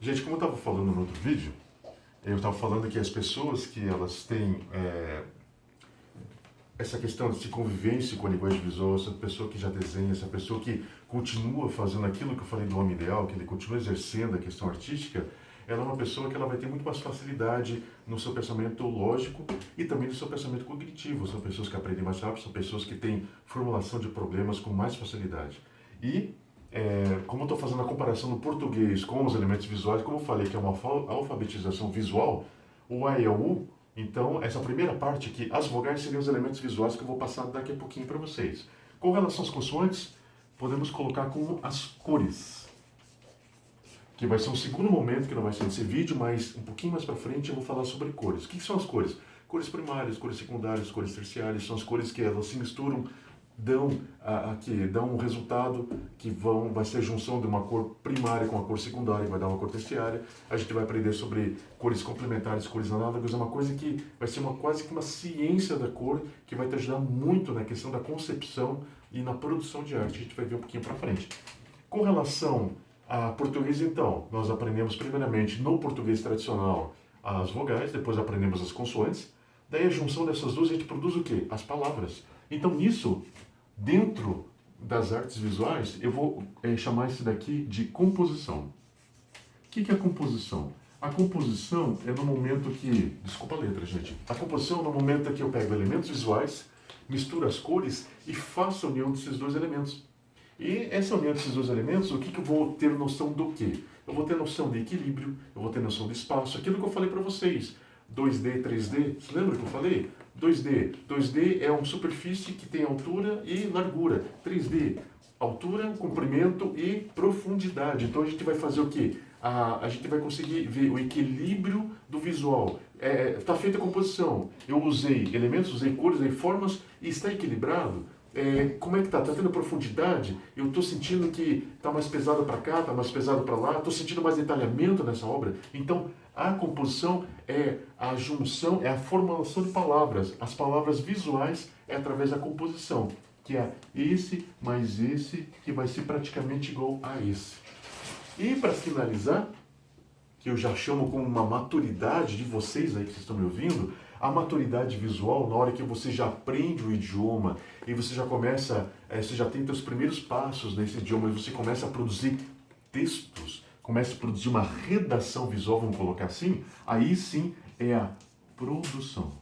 Gente, como eu estava falando no outro vídeo, eu estava falando que as pessoas que elas têm essa questão de convivência com a linguagem visual, essa pessoa que já desenha, essa pessoa que continua fazendo aquilo que eu falei do homem ideal, que ele continua exercendo a questão artística, ela é uma pessoa que ela vai ter muito mais facilidade no seu pensamento lógico e também no seu pensamento cognitivo. São pessoas que aprendem mais rápido, são pessoas que têm formulação de problemas com mais facilidade. E como eu estou fazendo a comparação no português com os elementos visuais, como eu falei que é uma alfabetização visual, o A e o U, então essa primeira parte aqui, as vogais seriam os elementos visuais que eu vou passar daqui a pouquinho para vocês. Com relação às consoantes, podemos colocar como as cores, que vai ser um segundo momento, que não vai ser nesse vídeo, mas um pouquinho mais para frente eu vou falar sobre cores. O que são as cores? Cores primárias, cores secundárias, cores terciárias, são as cores que elas se misturam, dão um resultado que vai ser a junção de uma cor primária com uma cor secundária, que vai dar uma cor terciária. A gente vai aprender sobre cores complementares, cores análogas, é uma coisa que vai ser quase que uma ciência da cor, que vai te ajudar muito na questão da concepção e na produção de arte. A gente vai ver um pouquinho para frente. Com relação a português, então, nós aprendemos primeiramente no português tradicional as vogais, depois aprendemos as consoantes, daí a junção dessas duas a gente produz o quê? As palavras. Então, nisso, dentro das artes visuais, eu vou chamar isso daqui de composição. O que é a composição? A composição é no momento que... Desculpa a letra, gente. A composição é no momento que eu pego elementos visuais, misturo as cores e faço a união desses dois elementos. E essa união desses dois elementos, o que eu vou ter noção do quê? Eu vou ter noção de equilíbrio, eu vou ter noção de espaço, aquilo que eu falei para vocês. 2D, 3D, você lembra que eu falei? 2D. 2D é uma superfície que tem altura e largura. 3D, altura, comprimento e profundidade. Então a gente vai fazer o quê? A gente vai conseguir ver o equilíbrio do visual. Está feita a composição. Eu usei elementos, usei cores, usei formas e está equilibrado. Como é que tá? Tá tendo profundidade? Eu estou sentindo que tá mais pesado para cá, tá mais pesado para lá, estou sentindo mais detalhamento nessa obra. Então, a composição é a junção, é a formulação de palavras. As palavras visuais é através da composição, que é esse mais esse, que vai ser praticamente igual a esse. E para finalizar, que eu já chamo como uma maturidade de vocês aí que vocês estão me ouvindo, a maturidade visual, na hora que você já aprende o idioma e você já começa, você já tem seus primeiros passos nesse idioma e você começa a produzir textos, começa a produzir uma redação visual, vamos colocar assim, aí sim é a produção.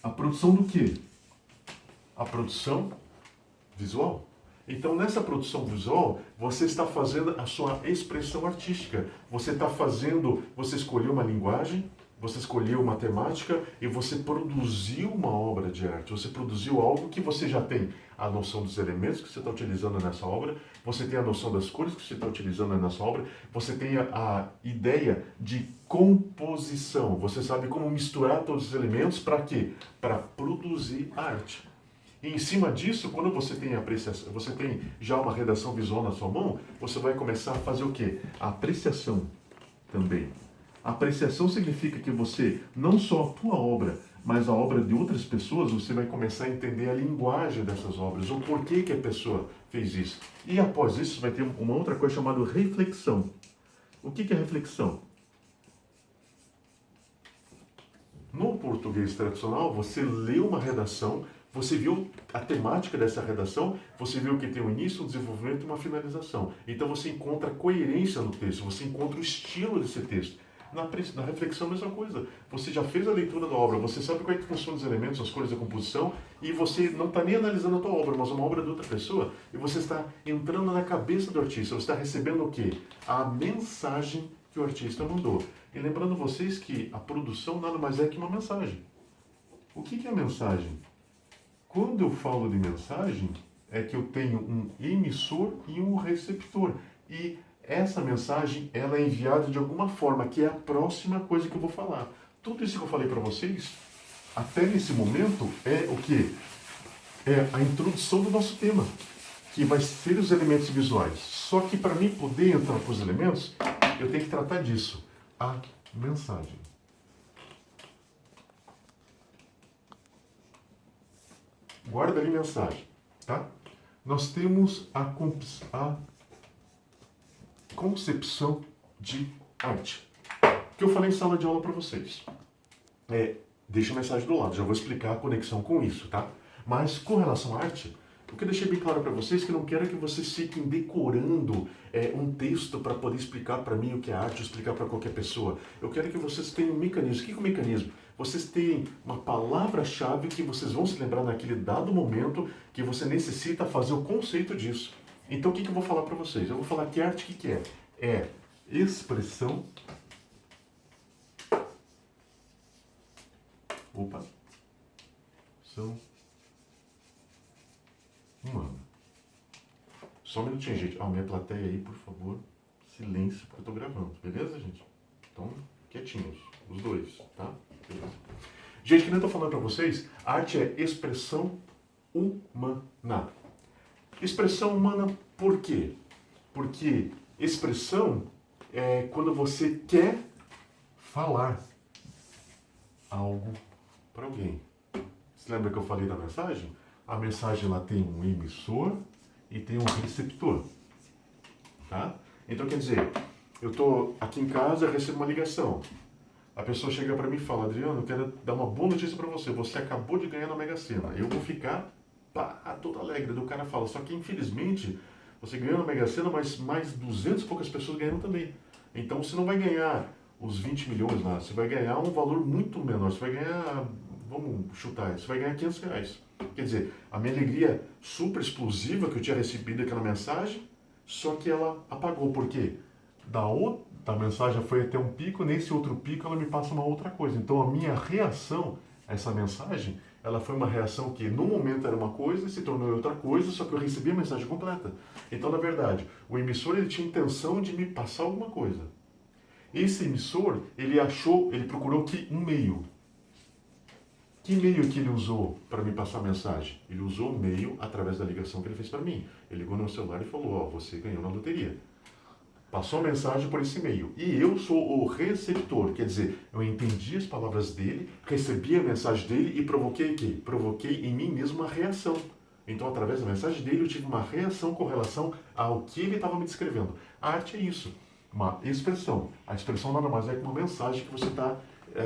A produção do quê? A produção visual. Então, nessa produção visual, você está fazendo a sua expressão artística. Você está fazendo, você escolheu uma linguagem, você escolheu uma temática e você produziu uma obra de arte. Você produziu algo que você já tem a noção dos elementos que você está utilizando nessa obra, você tem a noção das cores que você está utilizando nessa obra, você tem a ideia de composição. Você sabe como misturar todos os elementos para quê? Para produzir arte. E em cima disso, quando você tem apreciação, você tem já uma redação visual na sua mão, você vai começar a fazer o quê? A apreciação também. A apreciação significa que você, não só a tua obra, mas a obra de outras pessoas, você vai começar a entender a linguagem dessas obras, o porquê que a pessoa fez isso. E após isso, vai ter uma outra coisa chamada reflexão. O que é reflexão? No português tradicional, você lê uma redação, você viu a temática dessa redação, você viu que tem um início, um desenvolvimento e uma finalização. Então você encontra coerência no texto, você encontra o estilo desse texto. Na reflexão, a mesma coisa. Você já fez a leitura da obra, você sabe qual é que funciona os elementos, as cores da composição, e você não está nem analisando a tua obra, mas uma obra de outra pessoa, e você está entrando na cabeça do artista, você está recebendo o quê? A mensagem que o artista mandou. E lembrando vocês que a produção nada mais é que uma mensagem. O que é a mensagem? Quando eu falo de mensagem, é que eu tenho um emissor e um receptor. E essa mensagem, ela é enviada de alguma forma, que é a próxima coisa que eu vou falar. Tudo isso que eu falei para vocês, até nesse momento, é o quê? É a introdução do nosso tema, que vai ser os elementos visuais. Só que para mim poder entrar para os elementos, eu tenho que tratar disso. A mensagem. Guarda ali mensagem, tá? Nós temos a concepção de arte. O que eu falei em sala de aula para vocês. Deixa a mensagem do lado, já vou explicar a conexão com isso, tá? Mas com relação à arte, o que eu deixei bem claro para vocês é que eu não quero que vocês fiquem decorando um texto para poder explicar para mim o que é arte, ou explicar para qualquer pessoa. Eu quero que vocês tenham um mecanismo. O que é um mecanismo? Vocês têm uma palavra-chave que vocês vão se lembrar naquele dado momento que você necessita fazer o conceito disso. Então o que eu vou falar para vocês? Eu vou falar que arte, o que é? É expressão... Opa! São humana. Só um minutinho, gente. Minha plateia aí, por favor. Silêncio, porque eu tô gravando. Beleza, gente? Então, quietinhos. Os dois, tá? Beleza. Gente, que nem eu tô falando pra vocês, arte é expressão humana. Expressão humana por quê? Porque expressão é quando você quer falar algo para alguém. Você lembra que eu falei da mensagem? A mensagem lá tem um emissor e tem um receptor, tá? Então quer dizer, eu tô aqui em casa, recebo uma ligação. A pessoa chega para mim e fala: Adriano, eu quero dar uma boa notícia para você. Você acabou de ganhar na Mega Sena. Eu vou ficar todo alegre. O cara fala: só que infelizmente você ganhou na Mega Sena, mas mais 200 e poucas pessoas ganharam também. Então você não vai ganhar os 20 milhões lá. Você vai ganhar um valor muito menor. Você vai ganhar, vamos chutar, você vai ganhar R$500. Quer dizer, a minha alegria super explosiva que eu tinha recebido aquela mensagem, só que ela apagou. Por quê? Da mensagem foi até um pico, nesse outro pico ela me passa uma outra coisa. Então a minha reação a essa mensagem, ela foi uma reação que no momento era uma coisa e se tornou outra coisa, só que eu recebi a mensagem completa. Então, na verdade, o emissor ele tinha intenção de me passar alguma coisa. Esse emissor, ele procurou um meio. Que meio que ele usou para me passar a mensagem? Ele usou o meio através da ligação que ele fez para mim. Ele ligou no meu celular e falou: você ganhou na loteria. Passou a mensagem por esse meio. E eu sou o receptor, quer dizer, eu entendi as palavras dele, recebi a mensagem dele e provoquei o quê? Provoquei em mim mesmo uma reação. Então, através da mensagem dele, eu tive uma reação com relação ao que ele estava me descrevendo. A arte é isso, uma expressão. A expressão nada mais é que uma mensagem que você está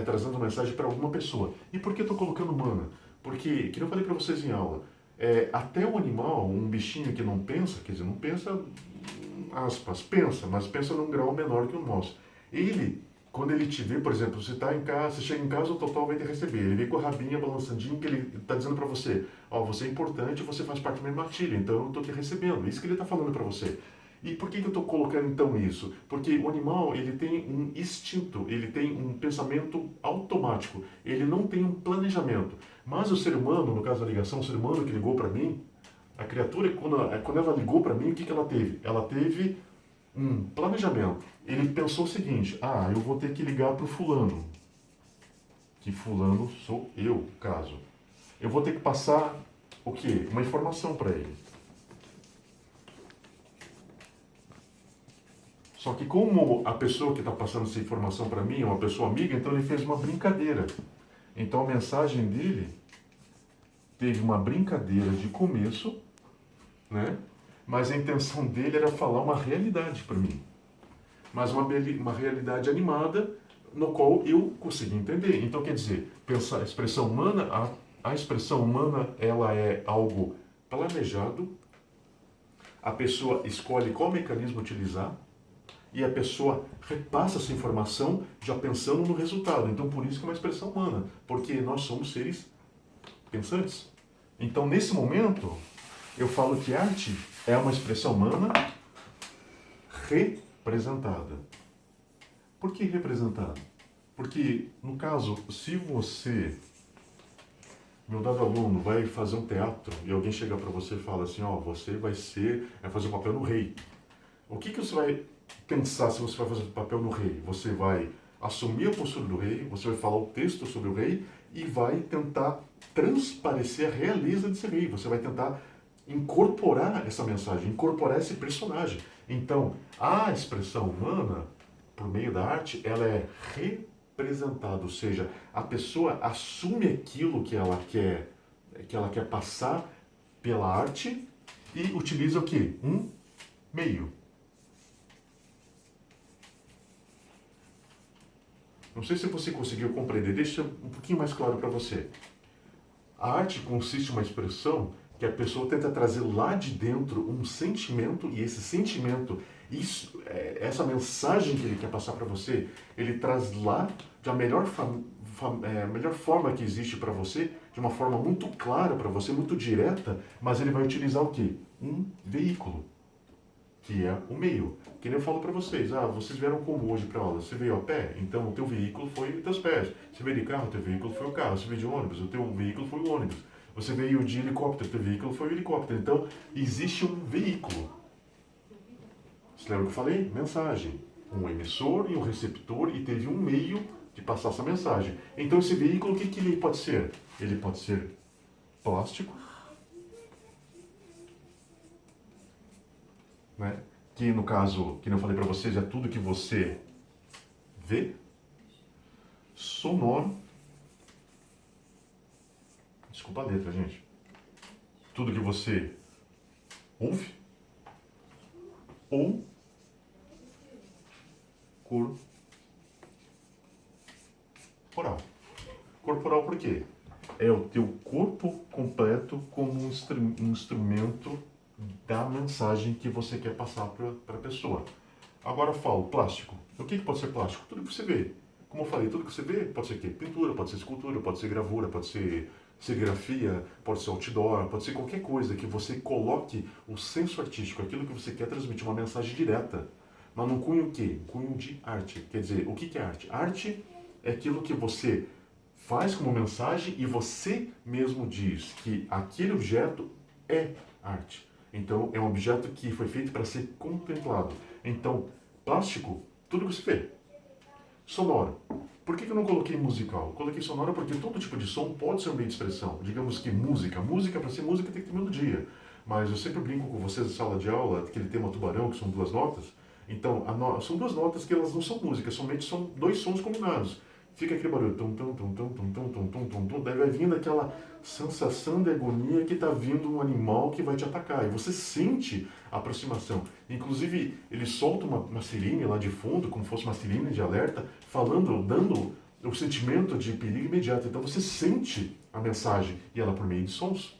trazendo uma mensagem para alguma pessoa. E por que estou colocando humana? Porque, que eu falei para vocês em aula, até um animal, um bichinho que não pensa, quer dizer, não pensa, aspas, pensa, mas pensa num grau menor que o nosso. Ele, quando ele te vê, por exemplo, você está em casa, você chega em casa, o Totó vai te receber. Ele vem com a rabinha balançandinho, que ele está dizendo para você: você é importante, você faz parte da minha matilha, então eu estou te recebendo. Isso que ele está falando para você. E por que eu estou colocando então isso? Porque o animal, ele tem um instinto, ele tem um pensamento automático, ele não tem um planejamento. Mas o ser humano, no caso da ligação, o ser humano que ligou para mim, a criatura, quando ela ligou para mim, o que ela teve? Ela teve um planejamento. Ele pensou o seguinte: eu vou ter que ligar para o fulano, que fulano sou eu, no caso. Eu vou ter que passar o quê? Uma informação para ele. Só que como a pessoa que está passando essa informação para mim é uma pessoa amiga, então ele fez uma brincadeira. Então a mensagem dele teve uma brincadeira de começo, né? Mas a intenção dele era falar uma realidade para mim. Mas uma realidade animada, no qual eu consegui entender. Então quer dizer, pensar a expressão humana, a expressão humana, ela é algo planejado, a pessoa escolhe qual mecanismo utilizar, e a pessoa repassa essa informação já pensando no resultado. Então, por isso que é uma expressão humana, porque nós somos seres pensantes. Então, nesse momento, eu falo que arte é uma expressão humana representada. Por que representada? Porque, no caso, se você, meu dado aluno, vai fazer um teatro e alguém chega para você e fala assim: você vai fazer o papel no rei. O que você vai pensar se você vai fazer o papel no rei? Você vai assumir a postura do rei, você vai falar o texto sobre o rei e vai tentar transparecer a realeza desse rei. Você vai tentar incorporar essa mensagem, incorporar esse personagem. Então, a expressão humana, por meio da arte, ela é representada, ou seja, a pessoa assume aquilo que ela quer passar pela arte e utiliza o quê? Um meio. Não sei se você conseguiu compreender, deixa um pouquinho mais claro para você. A arte consiste em uma expressão que a pessoa tenta trazer lá de dentro um sentimento, e esse sentimento, essa mensagem que ele quer passar para você, ele traz lá da melhor forma que existe para você, de uma forma muito clara para você, muito direta, mas ele vai utilizar o quê? Um veículo, que é o meio. Que nem eu falo para vocês, vocês vieram como hoje para aula? Você veio a pé? Então o teu veículo foi os teus pés. Você veio de carro, o teu veículo foi o carro. Você veio de ônibus, o teu veículo foi o ônibus. Você veio de helicóptero, o teu veículo foi o helicóptero. Então existe um veículo. Você lembra que eu falei? Mensagem. Um emissor e um receptor, e teve um meio de passar essa mensagem. Então esse veículo, o que ele pode ser? Ele pode ser plástico, né? Que no caso, que eu falei para vocês, é tudo que você vê, sonoro, desculpa a letra, gente, tudo que você ouve, ou corporal. Corporal por quê? É o teu corpo completo como um instrumento da mensagem que você quer passar para a pessoa. Agora eu falo plástico. O que pode ser plástico? Tudo que você vê. Como eu falei, tudo que você vê pode ser o quê? Pintura, pode ser escultura, pode ser gravura, pode ser serigrafia, pode ser outdoor, pode ser qualquer coisa que você coloque o senso artístico, aquilo que você quer transmitir, uma mensagem direta. Mas num cunho o quê? Um cunho de arte. Quer dizer, o que é arte? Arte é aquilo que você faz como mensagem e você mesmo diz que aquele objeto é arte. Então, é um objeto que foi feito para ser contemplado. Então, plástico, tudo que você vê. Sonoro. Por que eu não coloquei musical? Coloquei sonoro porque todo tipo de som pode ser um meio de expressão. Digamos que música. Música, para ser música, tem que ter melodia. Mas eu sempre brinco com vocês na sala de aula, aquele tema tubarão, que são duas notas. Então, são duas notas que elas não são música, somente são dois sons combinados. Fica aquele barulho, tum, tum, tum, tum, tum, tum, tum, tum, tum, tum, daí vai vindo aquela sensação de agonia que está vindo um animal que vai te atacar. E você sente a aproximação. Inclusive, ele solta uma sirene lá de fundo, como fosse uma sirene de alerta, falando, dando o sentimento de perigo imediato. Então você sente a mensagem, e ela por meio de sons.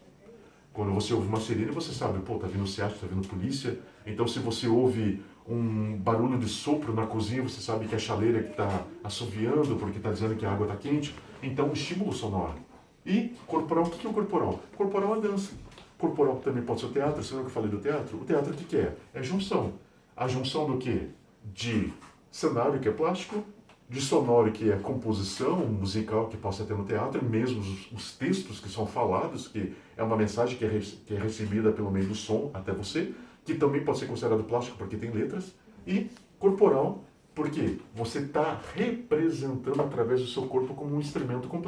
Quando você ouve uma sirene, você sabe, pô, tá vindo SEAT, tá vindo polícia. Então, se você ouve um barulho de sopro na cozinha, você sabe que é a chaleira que está assoviando porque está dizendo que a água está quente. Então, um estímulo sonoro. E corporal, o que é o corporal? Corporal é dança. Corporal também pode ser o teatro. Você lembra que eu falei do teatro? O teatro o que é? É junção. A junção do quê? De cenário, que é plástico, de sonoro, que é composição musical que possa ter no teatro, mesmo os textos que são falados, que é uma mensagem que é recebida pelo meio do som até você, que também pode ser considerado plástico porque tem letras, e corporal, porque você está representando através do seu corpo como um instrumento completo.